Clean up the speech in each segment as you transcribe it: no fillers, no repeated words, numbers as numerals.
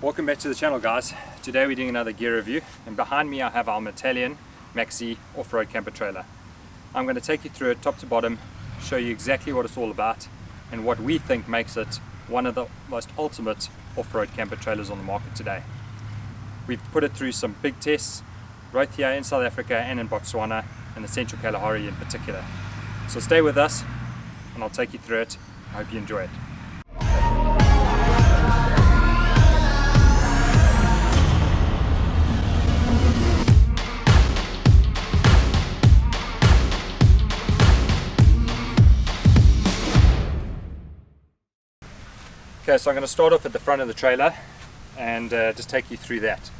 Welcome back to the channel, guys. Today we're doing another gear review, and behind me I have our Metalian Maxi off-road camper trailer. I'm going to take you through it top to bottom, show you exactly what it's all about and what we think makes it one of the most ultimate off-road camper trailers on the market today. We've put it through some big tests right here in South Africa and in Botswana, and the Central Kalahari in particular. So stay with us and I'll take you through it. I hope you enjoy it. Okay, so I'm going to start off at the front of the trailer and just take you through that.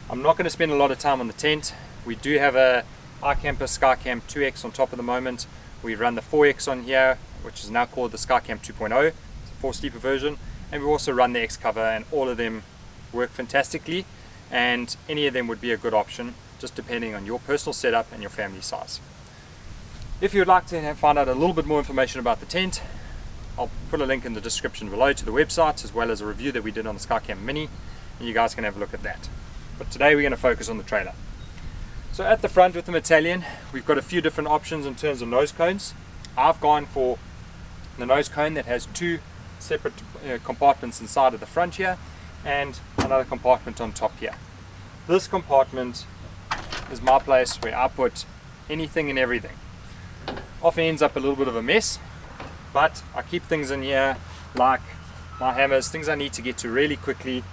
I'm not going to spend a lot of time on the tent. We do have a iCamper Skycam 2X on top at the moment. We run the 4X on here, which is now called the Skycam 2.0. It's a 4-sleeper version. And we also run the X cover, and all of them work fantastically, and any of them would be a good option, just depending on your personal setup and your family size. If you would like to find out a little bit more information about the tent, I'll put a link in the description below to the website, as well as a review that we did on the Skycam Mini, and you guys can have a look at that. But today we're going to focus on the trailer. So at the front with the Metalian, we've got a few different options in terms of nose cones. I've gone for the nose cone that has two separate compartments inside of the front here, and another compartment on top here. This compartment is my place where I put anything and everything. Often ends up a little bit of a mess, but I keep things in here like my hammers, things I need to get to really quickly,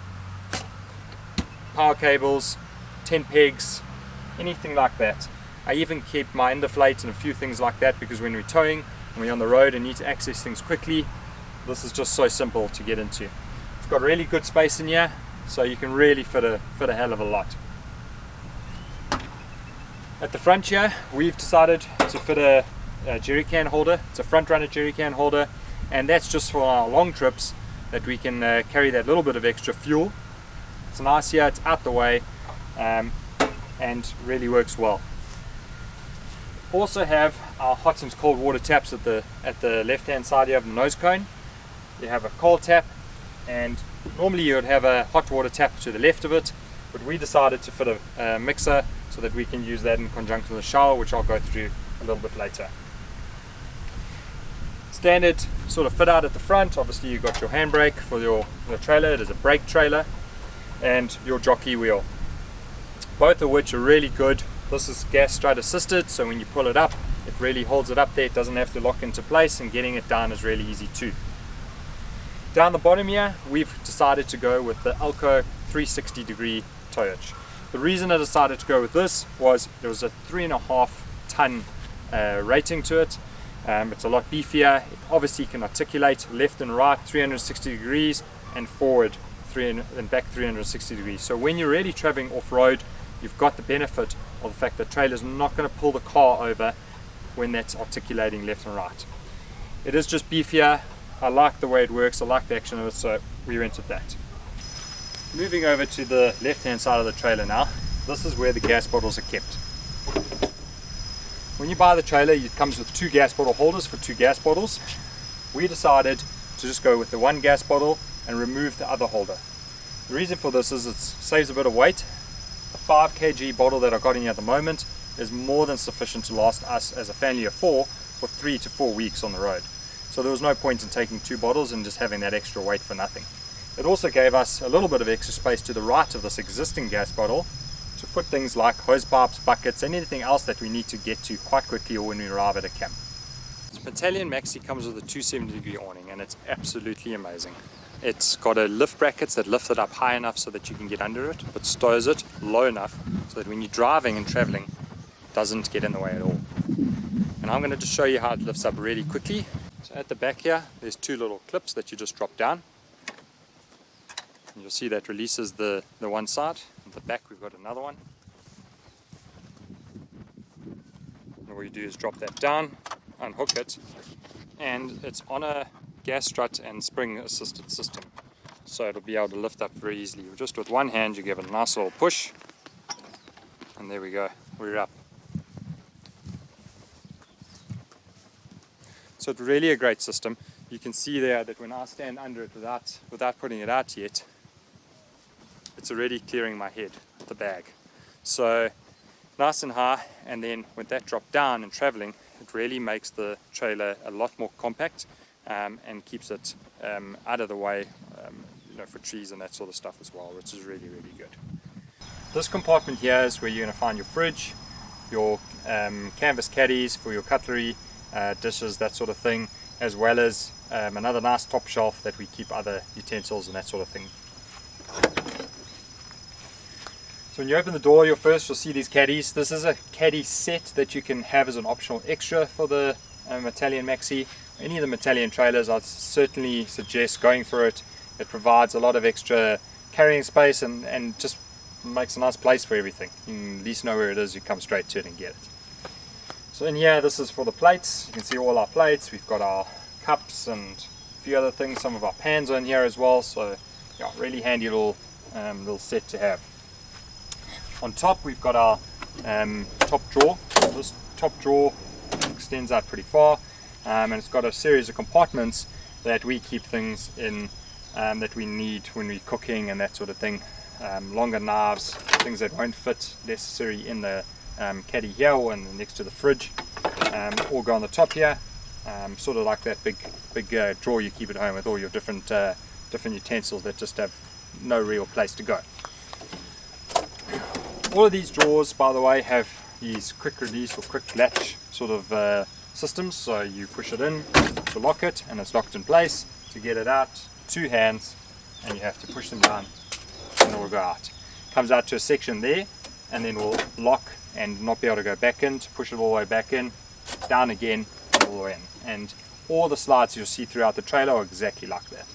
power cables, tent pegs, anything like that. I even keep my underflate and a few things like that, because when we're towing and we're on the road and need to access things quickly, this is just so simple to get into. It's got really good space in here, so you can really fit a hell of a lot. At the front here, we've decided to fit a jerry can holder. It's a front runner jerry can holder, and that's just for our long trips, that we can carry that little bit of extra fuel. It's nice here, it's out the way, and really works well. Also have our hot and cold water taps at the left hand side here of the nose cone. You have a cold tap, and normally you would have a hot water tap to the left of it, but we decided to fit a mixer so that we can use that in conjunction with the shower, which I'll go through a little bit later. Standard sort of fit out at the front. Obviously you've got your handbrake for your trailer. It is a brake trailer, and your jockey wheel, both of which are really good. This is gas strut assisted, so when you pull it up, it really holds it up there. It doesn't have to lock into place, and getting it down is really easy too. Down the bottom here, we've decided to go with the Elco 360 degree towage. The reason I decided to go with this was there was a 3.5 ton rating to it. It's a lot beefier. It obviously can articulate left and right 360 degrees and forward and back 360 degrees. So when you're really traveling off-road, you've got the benefit of the fact that the trailer's not going to pull the car over when that's articulating left and right. It is just beefier. I like the way it works. I like the action of it, so we rented that. Moving over to the left-hand side of the trailer now, this is where the gas bottles are kept. When you buy the trailer, it comes with 2 gas bottle holders for 2 gas bottles. We decided to just go with the 1 gas bottle and remove the other holder. The reason for this is it saves a bit of weight. The 5 kg bottle that I've got in here at the moment is more than sufficient to last us as a family of 4 for 3 to 4 weeks on the road. So there was no point in taking 2 bottles and just having that extra weight for nothing. It also gave us a little bit of extra space to the right of this existing gas bottle to put things like hose pipes, buckets, and anything else that we need to get to quite quickly or when we arrive at a camp. This Metalian Maxi comes with a 270 degree awning, and it's absolutely amazing. It's got a lift brackets that lift it up high enough so that you can get under it, but stows it low enough so that when you're driving and traveling, it doesn't get in the way at all. And I'm going to just show you how it lifts up really quickly. So at the back here, there's 2 little clips that you just drop down. And you'll see that releases the one side. At the back we've got another one. And all you do is drop that down, unhook it, and it's on a gas strut and spring assisted system. So it'll be able to lift up very easily. Just with one hand you give it a nice little push, and there we go, we're up. So it's really a great system. You can see there that when I stand under it without putting it out yet, it's already clearing my head, the bag. So nice and high, and then when that dropped down and traveling, it really makes the trailer a lot more compact and keeps it out of the way, for trees and that sort of stuff as well, which is really, really good. This compartment here is where you're going to find your fridge, your canvas caddies for your cutlery, dishes, that sort of thing, as well as another nice top shelf that we keep other utensils and that sort of thing. So when you open the door, you'll see these caddies. This is a caddy set that you can have as an optional extra for the Metalian Maxi. Any of the Metalian trailers, I'd certainly suggest going for it. It provides a lot of extra carrying space and just makes a nice place for everything. You can at least know where it is, you come straight to it and get it. So in here, this is for the plates. You can see all our plates. We've got our cups and a few other things. Some of our pans are in here as well. So yeah, really handy little set to have. On top, we've got our top drawer. This top drawer extends out pretty far, and it's got a series of compartments that we keep things in that we need when we're cooking and that sort of thing. Longer knives, things that won't fit necessarily in the caddy here or next to the fridge, all go on the top here, sort of like that big drawer you keep at home with all your different utensils that just have no real place to go. All of these drawers, by the way, have these quick release or quick latch sort of systems. So you push it in to lock it, and it's locked in place. To get it out, 2 hands, and you have to push them down, and it will go out. Comes out to a section there, and then will lock and not be able to go back in. To push it all the way back in, down again, and all the way in. And all the slides you'll see throughout the trailer are exactly like that.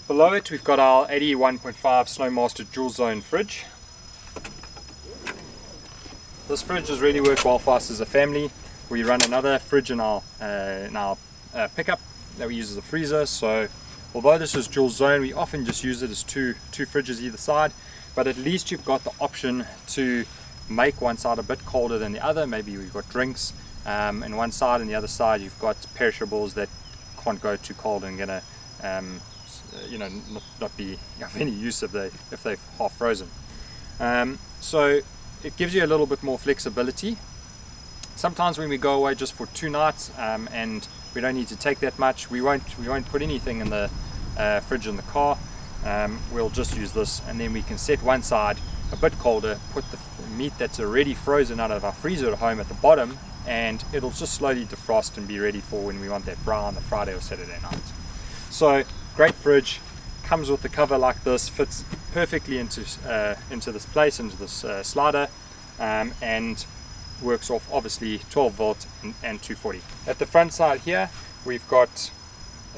Below it, we've got our 81.5 Snowmaster dual zone fridge. This fridge has really worked well for us as a family. We run another fridge in our pickup that we use as a freezer. So although this is dual zone, we often just use it as two fridges either side. But at least you've got the option to make one side a bit colder than the other. Maybe we've got drinks in one side, and the other side you've got perishables that can't go too cold and gonna not be of any use if they're half frozen. So it gives you a little bit more flexibility. Sometimes when we go away just for 2 nights and we don't need to take that much, we won't put anything in the fridge in the car. We'll just use this, and then we can set one side a bit colder, put the meat that's already frozen out of our freezer at home at the bottom, and it'll just slowly defrost and be ready for when we want that braai on the Friday or Saturday night. So great fridge, comes with the cover like this, fits perfectly into this place, into this slider, and works off obviously 12 volt and 240. At the front side here, we've got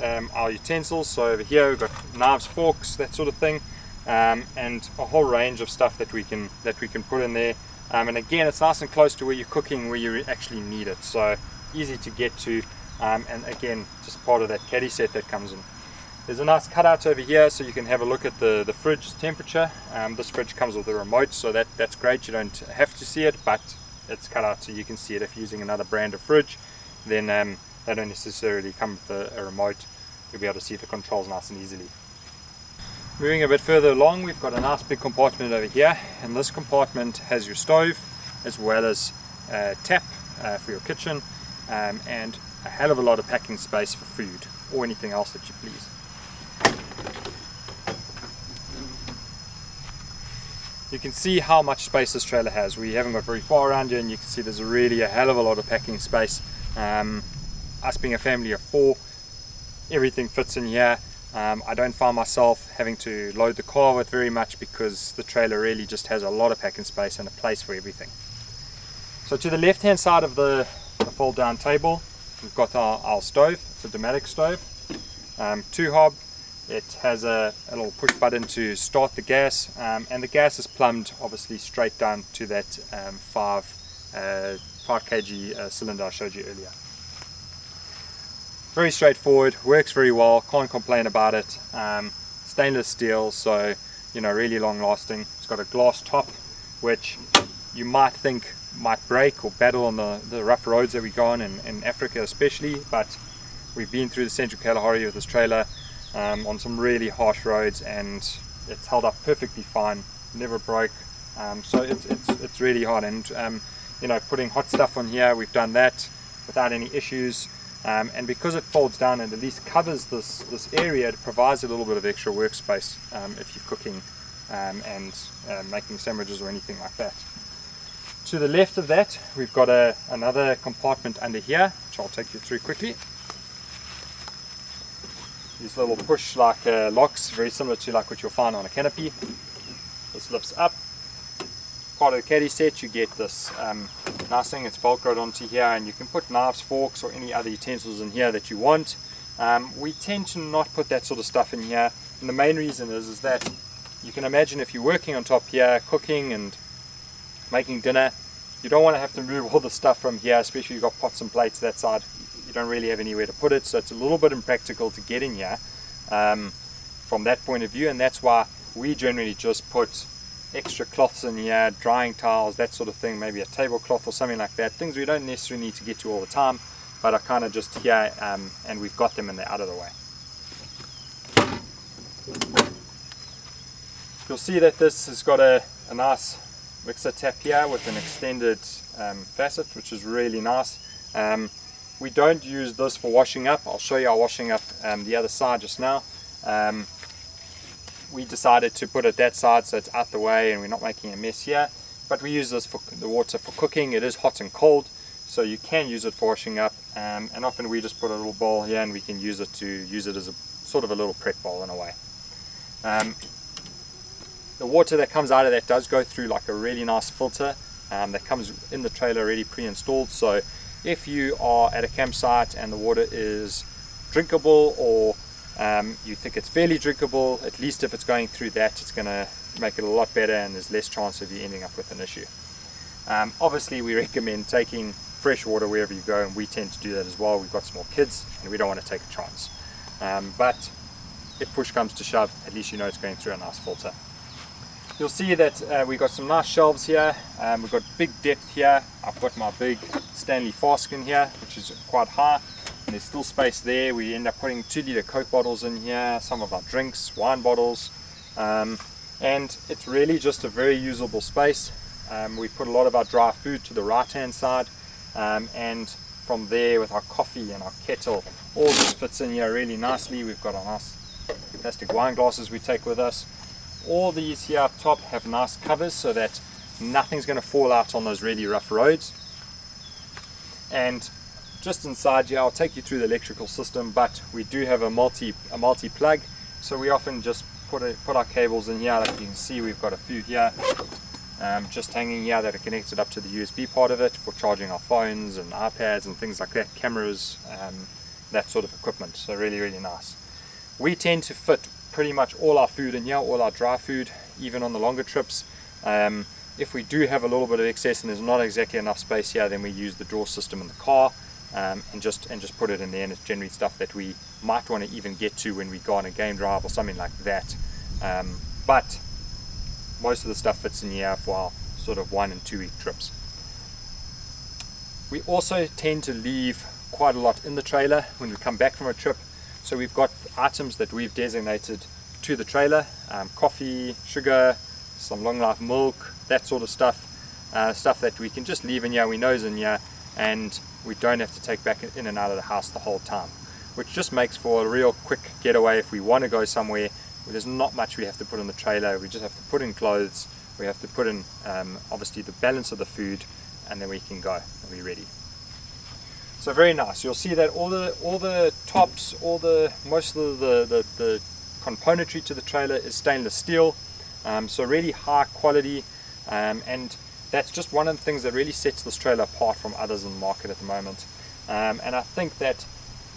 our utensils. So over here we've got knives, forks, that sort of thing, and a whole range of stuff that we can put in there. And again, it's nice and close to where you're cooking, where you actually need it. So easy to get to, and again, just part of that caddy set that comes in. There's a nice cutout over here, so you can have a look at the fridge temperature. This fridge comes with a remote, so that's great. You don't have to see it, but it's cut out so you can see it. If you're using another brand of fridge, then they don't necessarily come with a remote. You'll be able to see the controls nice and easily. Moving a bit further along, we've got a nice big compartment over here, and this compartment has your stove as well as a tap for your kitchen, and a hell of a lot of packing space for food or anything else that you please. You can see how much space this trailer has. We haven't got very far around here, and you can see there's really a hell of a lot of packing space. Us being a family of 4, everything fits in here. I don't find myself having to load the car with very much, because the trailer really just has a lot of packing space and a place for everything. So to the left hand side of the fold down table, we've got our stove. It's a Domatic stove, 2-hob. It has a little push button to start the gas, and the gas is plumbed obviously straight down to that 5 kg cylinder I showed you earlier. Very straightforward, works very well, can't complain about it. Stainless steel, so really long lasting. It's got a glass top, which you might think might break or battle on the rough roads that we go on in Africa especially, but we've been through the Central Kalahari with this trailer on some really harsh roads, and it's held up perfectly fine, never broke. So it's really hard, and you know, putting hot stuff on here, we've done that without any issues. And because it folds down and at least covers this area, it provides a little bit of extra workspace if you're cooking and making sandwiches or anything like that. To the left of that, we've got another compartment under here, which I'll take you through quickly. These little push like locks, very similar to like what you'll find on a canopy. This lifts up. Part of the caddy set, you get this nice thing, it's velcroed onto here, and you can put knives, forks or any other utensils in here that you want. We tend to not put that sort of stuff in here, and the main reason is that you can imagine if you're working on top here, cooking and making dinner, you don't want to have to move all the stuff from here, especially if you've got pots and plates that side. You don't really have anywhere to put it, so it's a little bit impractical to get in here from that point of view, and that's why we generally just put extra cloths in here, drying towels, that sort of thing, maybe a tablecloth or something like that, things we don't necessarily need to get to all the time, but are kind of just here, and we've got them and they're out of the way. You'll see that this has got a nice mixer tap here with an extended facet, which is really nice. We don't use this for washing up. I'll show you our washing up the other side just now. We decided to put it that side so it's out the way and we're not making a mess here, but we use this for the water for cooking. It is hot and cold, so you can use it for washing up, and often we just put a little bowl here and we can use it as a sort of a little prep bowl in a way. The water that comes out of that does go through like a really nice filter that comes in the trailer already pre-installed, so if you are at a campsite and the water is drinkable, or you think it's fairly drinkable, at least if it's going through that, it's going to make it a lot better and there's less chance of you ending up with an issue. Obviously we recommend taking fresh water wherever you go, and we tend to do that as well. We've got small kids and we don't want to take a chance, but if push comes to shove, at least you know it's going through a nice filter. You'll see that we've got some nice shelves here, we've got big depth here. I've got my big Stanley Faskin here, which is quite high. And there's still space there. We end up putting 2-litre Coke bottles in here, some of our drinks, wine bottles, and it's really just a very usable space. We put a lot of our dry food to the right hand side, and from there with our coffee and our kettle, all this fits in here really nicely. We've got our nice plastic wine glasses we take with us. All these here up top have nice covers so that nothing's going to fall out on those really rough roads. And just inside here, I'll take you through the electrical system, but we do have a multi plug, so we often just put our cables in here. Like you can see, we've got a few here just hanging here that are connected up to the USB part of it for charging our phones and iPads and things like that, cameras, that sort of equipment. So really nice. We tend to fit pretty much all our food in here, all our dry food, even on the longer trips. If we do have a little bit of excess and there's not exactly enough space here, then we use the drawer system in the car, and just put it in there, and it's generally stuff that we might want to even get to when we go on a game drive or something like that. But most of the stuff fits in here for our sort of 1 and 2 week trips. We also tend to leave quite a lot in the trailer when we come back from a trip. So we've got items that we've designated to the trailer, coffee, sugar, some long life milk, that sort of stuff, stuff that we can just leave in here, we know is in here, and we don't have to take back in and out of the house the whole time, which just makes for a real quick getaway if we want to go somewhere where there's not much we have to put in the trailer. We just have to put in clothes, we have to put in obviously the balance of the food, and then we can go and be ready. So very nice. You'll see that all the tops, most of the componentry to the trailer is stainless steel, so really high quality, and that's just one of the things that really sets this trailer apart from others in the market at the moment. And I think that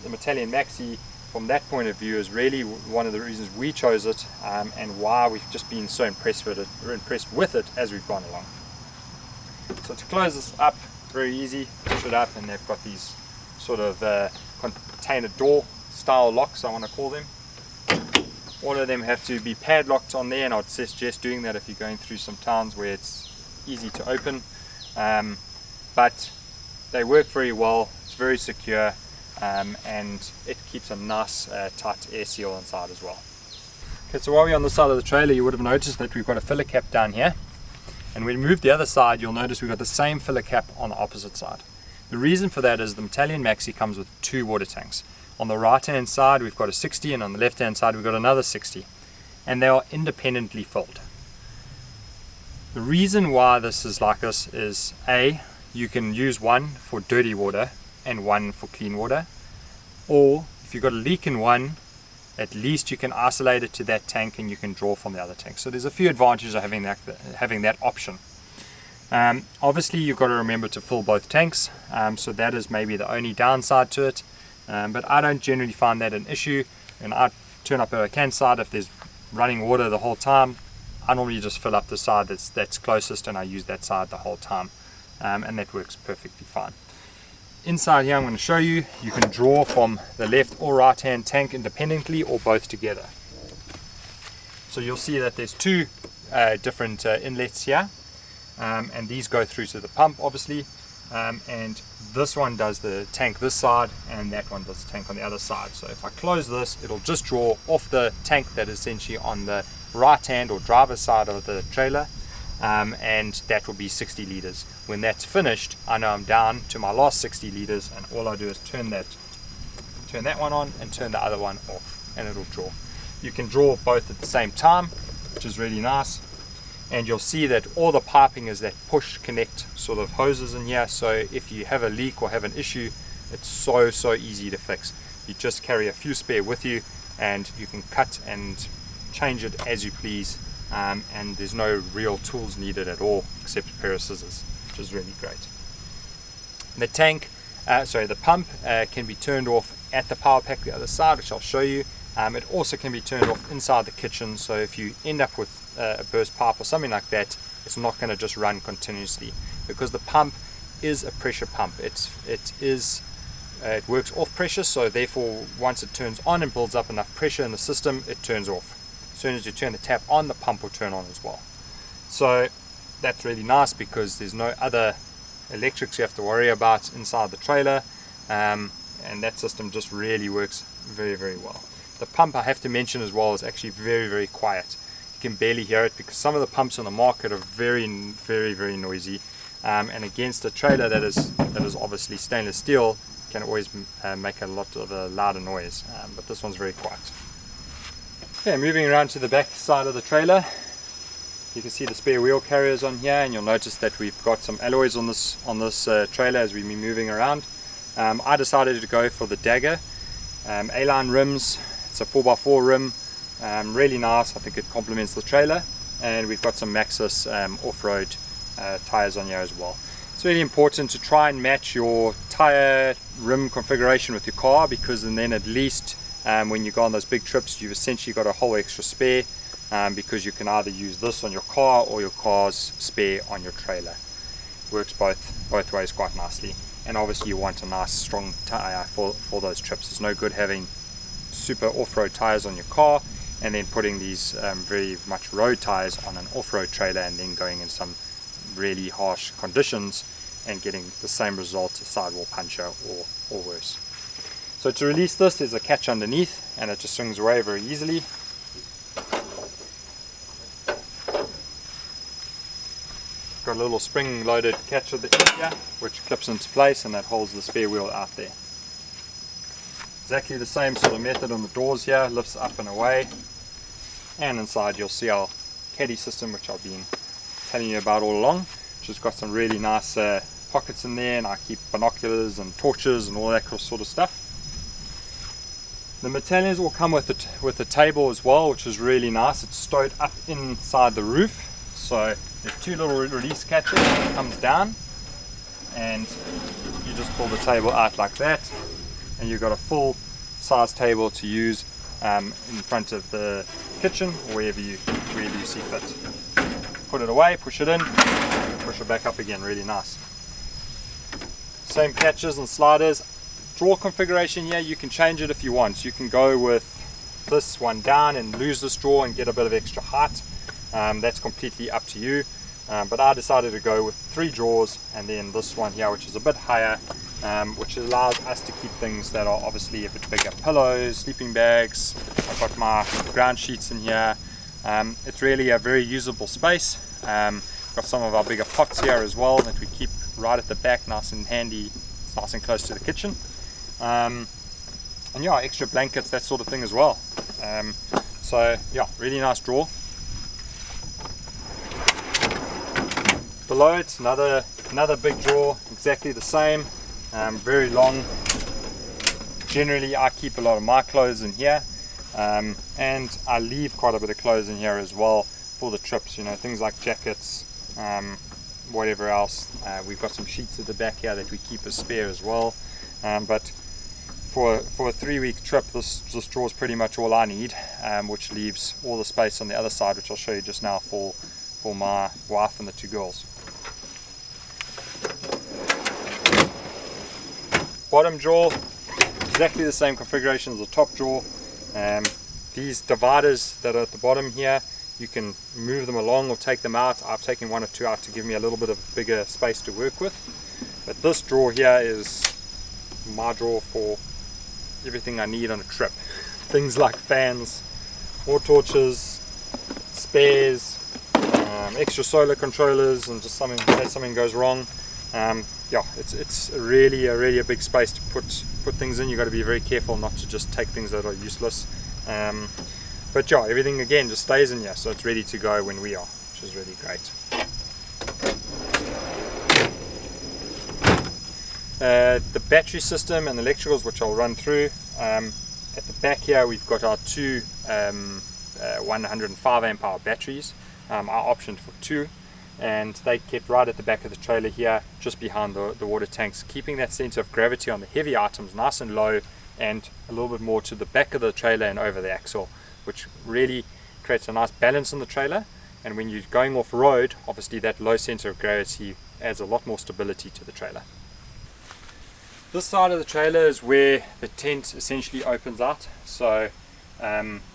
the Metalian Maxi, from that point of view, is really one of the reasons we chose it, and why we've just been so impressed with it as we've gone along. So to close this up, very easy, push it up, and they've got these sort of container door style locks, I want to call them. All of them have to be padlocked on there, and I'd suggest doing that if you're going through some towns where it's easy to open, but they work very well. It's very secure, and it keeps a nice tight air seal inside as well. Okay, so while we're on the side of the trailer, you would have noticed that we've got a filler cap down here. And when we move the other side, you'll notice we've got the same filler cap on the opposite side. The reason for that is the Metalian Maxi comes with 2 water tanks. On the right hand side we've got a 60, and on the left hand side we've got another 60. And they are independently filled. The reason why this is like this is A, you can use one for dirty water and one for clean water. Or if you've got a leak in one, at least you can isolate it to that tank and you can draw from the other tank. So there's a few advantages of having that option. Obviously you've got to remember to fill both tanks, so that is maybe the only downside to it, but I don't generally find that an issue. And I turn up a can side, if there's running water the whole time, I normally just fill up the side that's closest and I use that side the whole time, and that works perfectly fine. Inside here I'm going to show you, you can draw from the left or right hand tank independently or both together. So you'll see that there's 2 different inlets here, and these go through to the pump obviously, and this one does the tank this side and that one does the tank on the other side. So if I close this, it'll just draw off the tank that is essentially on the right hand or driver's side of the trailer, and that will be 60 litres. When that's finished, I know I'm down to my last 60 litres, and all I do is turn that one on and turn the other one off, and it'll draw. You can draw both at the same time, which is really nice. And you'll see that all the piping is that push connect sort of hoses in here, so if you have a leak or have an issue, it's so easy to fix. You just carry a few spare with you and you can cut and change it as you please, and there's no real tools needed at all except a pair of scissors, which is really great. The pump can be turned off at the power pack the other side, which I'll show you. It also can be turned off inside the kitchen, so if you end up with a burst pipe or something like that, it's not going to just run continuously, because the pump is a pressure pump. It works off pressure, so therefore once it turns on and builds up enough pressure in the system, it turns off. As soon as you turn the tap on, the pump will turn on as well. So that's really nice because there's no other electrics you have to worry about inside the trailer, and that system just really works very well. The pump, I have to mention as well, is actually very quiet. You can barely hear it because some of the pumps on the market are very noisy, and against a trailer that is obviously stainless steel, can always make a lot of a louder noise, but this one's very quiet. Okay, moving around to the back side of the trailer, you can see the spare wheel carriers on here, and you'll notice that we've got some alloys on this trailer as we've been moving around. I decided to go for the Dagger A-line rims. It's a 4x4 rim, really nice. I think it complements the trailer, and we've got some Maxxis off-road tires on here as well. It's really important to try and match your tire rim configuration with your car, because then at least when you go on those big trips, you've essentially got a whole extra spare, because you can either use this on your car or your car's spare on your trailer. Works both ways quite nicely, and obviously you want a nice strong tire for those trips. It's no good having super off-road tires on your car and then putting these very much road tires on an off-road trailer and then going in some really harsh conditions and getting the same result, a sidewall puncture or worse. So to release this, there's a catch underneath, and it just swings away very easily. Got a little spring loaded catch at the end here, which clips into place, and that holds the spare wheel out there. Exactly the same sort of method on the doors here, lifts up and away, and inside you'll see our caddy system, which I've been telling you about all along, which has got some really nice pockets in there, and I keep binoculars and torches and all that sort of stuff. The Metalians will come with a table as well, which is really nice. It's stowed up inside the roof, so there's 2 little release catches. It comes down and you just pull the table out like that, and you've got a full size table to use in front of the kitchen or wherever you see fit. Put it away, push it in, push it back up again. Really nice. Same catches and sliders. Drawer configuration here, you can change it if you want. You can go with this one down and lose this drawer and get a bit of extra height. That's completely up to you, but I decided to go with 3 drawers, and then this one here, which is a bit higher, which allows us to keep things that are obviously a bit bigger. Pillows, sleeping bags, I've got my ground sheets in here. It's really a very usable space. Got some of our bigger pots here as well that we keep right at the back, nice and handy. It's nice and close to the kitchen. And yeah, extra blankets, that sort of thing as well. So yeah, really nice drawer. Below it's another big drawer, exactly the same, very long. Generally I keep a lot of my clothes in here, and I leave quite a bit of clothes in here as well for the trips, you know, things like jackets, whatever else. We've got some sheets at the back here that we keep as spare as well, but for a 3-week trip this drawer is pretty much all I need, which leaves all the space on the other side, which I'll show you just now for my wife and the 2 girls. Bottom drawer, exactly the same configuration as the top drawer. These dividers that are at the bottom here, you can move them along or take them out. I've taken 1 or 2 out to give me a little bit of bigger space to work with. But this drawer here is my drawer for everything I need on a trip. Things like fans, more torches, spares, extra solar controllers, and just something in case something goes wrong. Yeah, it's really a big space to put things in. You've got to be very careful not to just take things that are useless. But yeah, everything again just stays in here, so it's ready to go when we are, which is really great. The battery system and electricals, which I'll run through. At the back here we've got our 2 105 amp hour batteries. I optioned for 2, and they kept right at the back of the trailer here, just behind the water tanks, keeping that center of gravity on the heavy items nice and low, and a little bit more to the back of the trailer and over the axle, which really creates a nice balance in the trailer. And when you're going off road, obviously that low center of gravity adds a lot more stability to the trailer. This side of the trailer is where the tent essentially opens out. So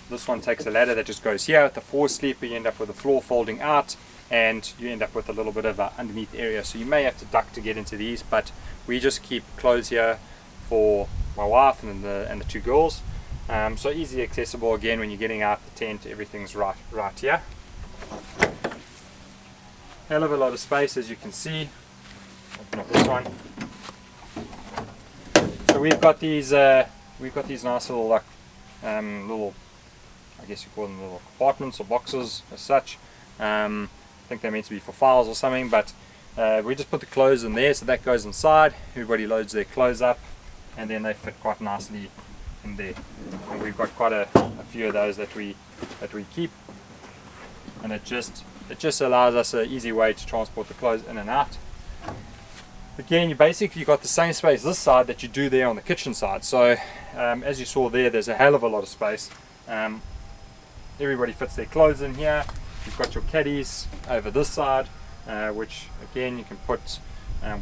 this one takes a ladder that just goes here. At the 4-sleeper you end up with the floor folding out, and you end up with a little bit of an underneath area, so you may have to duck to get into these, but we just keep clothes here for my wife and the 2 girls. So easy accessible. Again, when you're getting out the tent, everything's right here. Hell of a lot of space, as you can see. Open up this one. So we've got these nice little little, I guess you call them little compartments or boxes as such. I think they're meant to be for files or something, but we just put the clothes in there, so that goes inside. Everybody loads their clothes up, and then they fit quite nicely in there. And we've got quite a few of those that we keep, and it just allows us an easy way to transport the clothes in and out. Again, you basically got the same space this side that you do there on the kitchen side. So as you saw there's a hell of a lot of space. Everybody fits their clothes in here. You've got your caddies over this side, which again you can put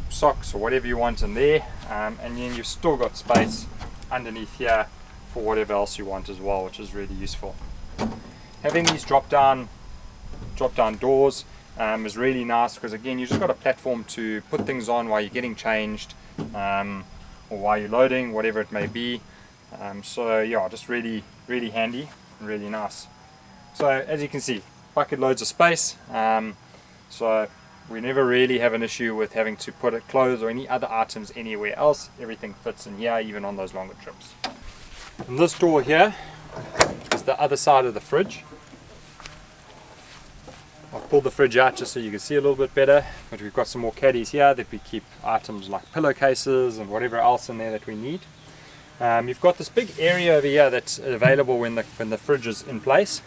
socks or whatever you want in there, and then you've still got space underneath here for whatever else you want as well, which is really useful. Having these drop down doors is really nice, because again you just got a platform to put things on while you're getting changed, or while you're loading, whatever it may be. So yeah, just really handy and really nice. So as you can see, bucket loads of space, so we never really have an issue with having to put clothes or any other items anywhere else. Everything fits in here, even on those longer trips. And this door here is the other side of the fridge. I've pulled the fridge out just so you can see a little bit better, but we've got some more caddies here that we keep items like pillowcases and whatever else in there that we need. You've got this big area over here that's available when the fridge is in place.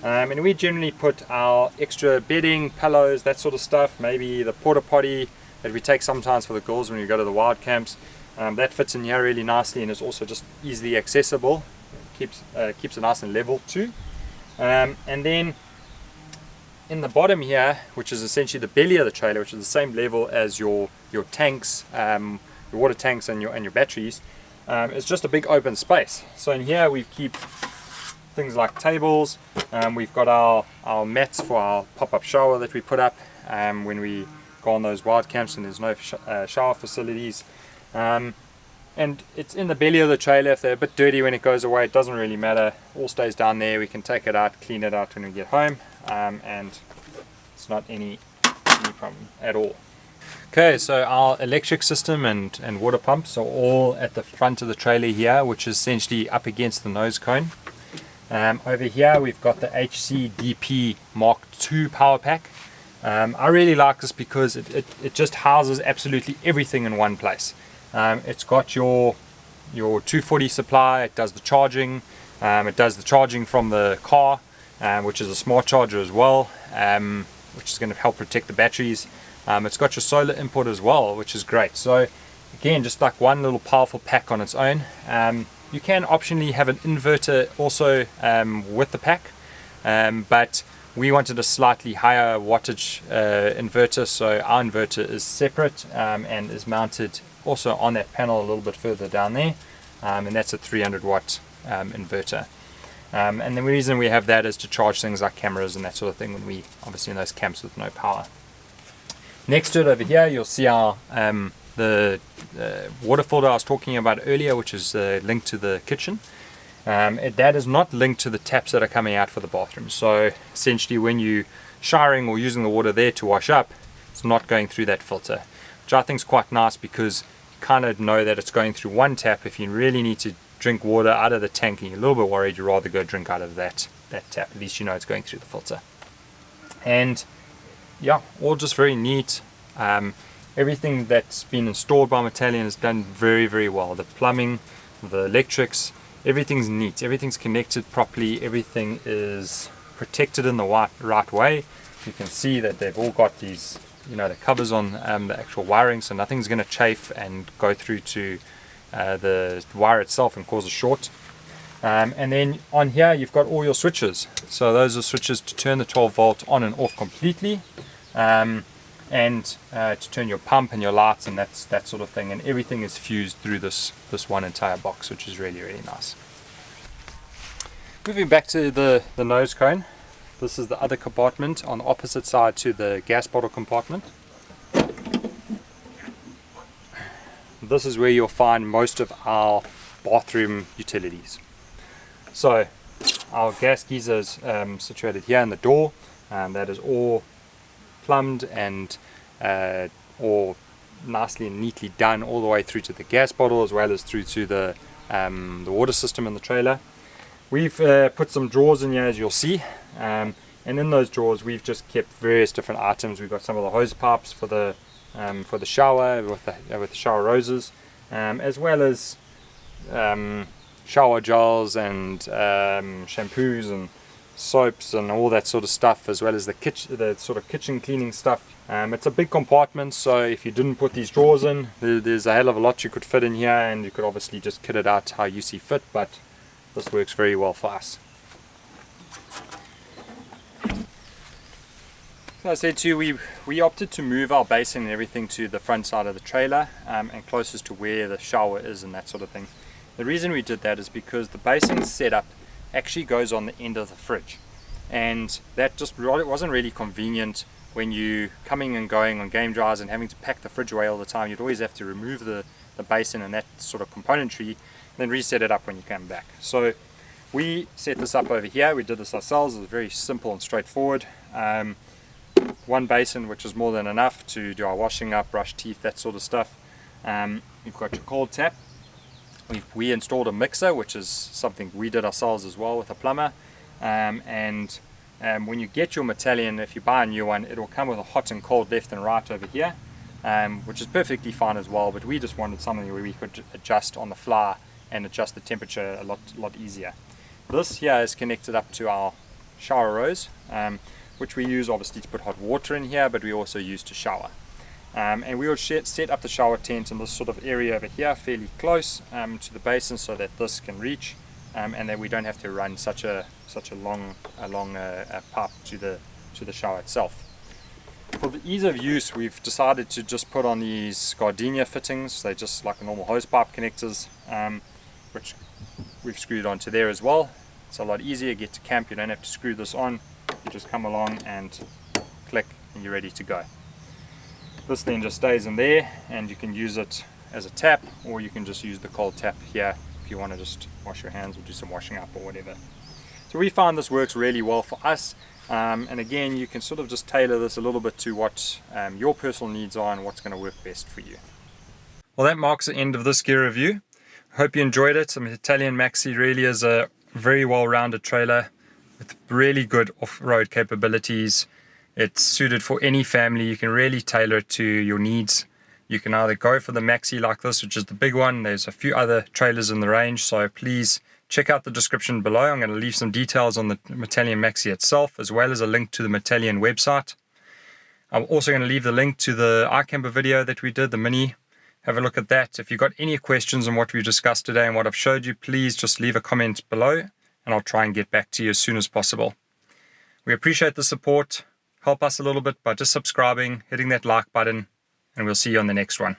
And we generally put our extra bedding, pillows, that sort of stuff, maybe the porta potty that we take sometimes for the girls when we go to the wild camps. That fits in here really nicely, and is also just easily accessible. Keeps it nice and level too. And then in the bottom here, which is essentially the belly of the trailer, which is the same level as your tanks, your water tanks and your batteries, it's just a big open space. So in here we keep things like tables. We've got our mats for our pop-up shower that we put up when we go on those wild camps and there's no shower facilities. And it's in the belly of the trailer. If they're a bit dirty when it goes away, it doesn't really matter. All stays down there. We can take it out, clean it out when we get home, and it's not any problem at all. Okay, so our electric system and water pumps are all at the front of the trailer here, which is essentially up against the nose cone. Over here we've got the HCDP Mark II power pack. I really like this because it just houses absolutely everything in one place. It's got your 240 supply, it does the charging, it does the charging from the car, which is a smart charger as well, which is going to help protect the batteries. It's got your solar input as well, which is great. So again, just like one little powerful pack on its own. You can optionally have an inverter also with the pack, but we wanted a slightly higher wattage inverter, so our inverter is separate and is mounted also on that panel a little bit further down there, and that's a 300 watt inverter. And the reason we have that is to charge things like cameras and that sort of thing when we obviously in those camps with no power. Next to it over here you'll see our the water filter I was talking about earlier, which is linked to the kitchen. That is not linked to the taps that are coming out for the bathroom. So essentially when you're showering or using the water there to wash up, it's not going through that filter, which I think is quite nice because you kind of know that it's going through one tap. If you really need to drink water out of the tank and you're a little bit worried, you'd rather go drink out of that tap. At least you know it's going through the filter. And yeah, all just very neat. Everything that's been installed by Metalian is done very, very well. The plumbing, the electrics, everything's neat. Everything's connected properly. Everything is protected in the right way. You can see that they've all got these, the covers on the actual wiring, so nothing's going to chafe and go through to the wire itself and cause a short. And then on here you've got all your switches. So those are switches to turn the 12 volt on and off completely, and to turn your pump and your lights and that sort of thing. And everything is fused through this one entire box, which is really, really nice. Moving back to the nose cone, this is the other compartment on the opposite side to the gas bottle compartment. This is where you'll find most of our bathroom utilities. So our gas geyser is situated here in the door, and that is all plumbed and all nicely and neatly done all the way through to the gas bottle, as well as through to the water system in the trailer. We've put some drawers in here, as you'll see, and in those drawers we've just kept various different items. We've got some of the hose pipes for the shower with the shower roses, as well as shower gels and shampoos and soaps and all that sort of stuff, as well as the sort of kitchen cleaning stuff. It's a big compartment, so if you didn't put these drawers in, there's a hell of a lot you could fit in here, and you could obviously just kit it out how you see fit, but this works very well for us. So I said to you, we opted to move our basin and everything to the front side of the trailer, and closest to where the shower is and that sort of thing. The reason we did that is because the basin setup actually goes on the end of the fridge, and that just wasn't really convenient when you coming and going on game drives and having to pack the fridge away all the time. You'd always have to remove the basin and that sort of componentry, then reset it up when you come back. So we set this up over here. We did this ourselves. It was very simple and straightforward. One basin, which is more than enough to do our washing up, brush teeth, that sort of stuff. You've got your cold tap. We installed a mixer, which is something we did ourselves as well with a plumber. And when you get your Metalian, if you buy a new one, it will come with a hot and cold left and right over here, which is perfectly fine as well. But we just wanted something where we could adjust on the fly and adjust the temperature a lot easier. This here is connected up to our shower rose, which we use obviously to put hot water in here, but we also use to shower. And we will set up the shower tent in this sort of area over here, fairly close to the basin, so that this can reach, and that we don't have to run such a long pipe to the shower itself. For the ease of use, we've decided to just put on these gardenia fittings. They're just like normal hose pipe connectors, which we've screwed onto there as well. It's a lot easier. Get to camp, you don't have to screw this on. You just come along and click, and you're ready to go. This then just stays in there, and you can use it as a tap, or you can just use the cold tap here if you want to just wash your hands or do some washing up or whatever. So we found this works really well for us, and again, you can sort of just tailor this a little bit to what your personal needs are and what's going to work best for you. Well, that marks the end of this gear review. Hope you enjoyed it. The Metalian Maxi really is a very well-rounded trailer with really good off-road capabilities. It's suited for any family. You can really tailor it to your needs. You can either go for the Maxi like this, which is the big one. There's a few other trailers in the range, so please check out the description below. I'm going to leave some details on the Metalian Maxi itself, as well as a link to the Metalian website. I'm also going to leave the link to the iCamper video that we did, the Mini. Have a look at that. If you've got any questions on what we discussed today and what I've showed you, please just leave a comment below and I'll try and get back to you as soon as possible. We appreciate the support. Help us a little bit by just subscribing, hitting that like button, and we'll see you on the next one.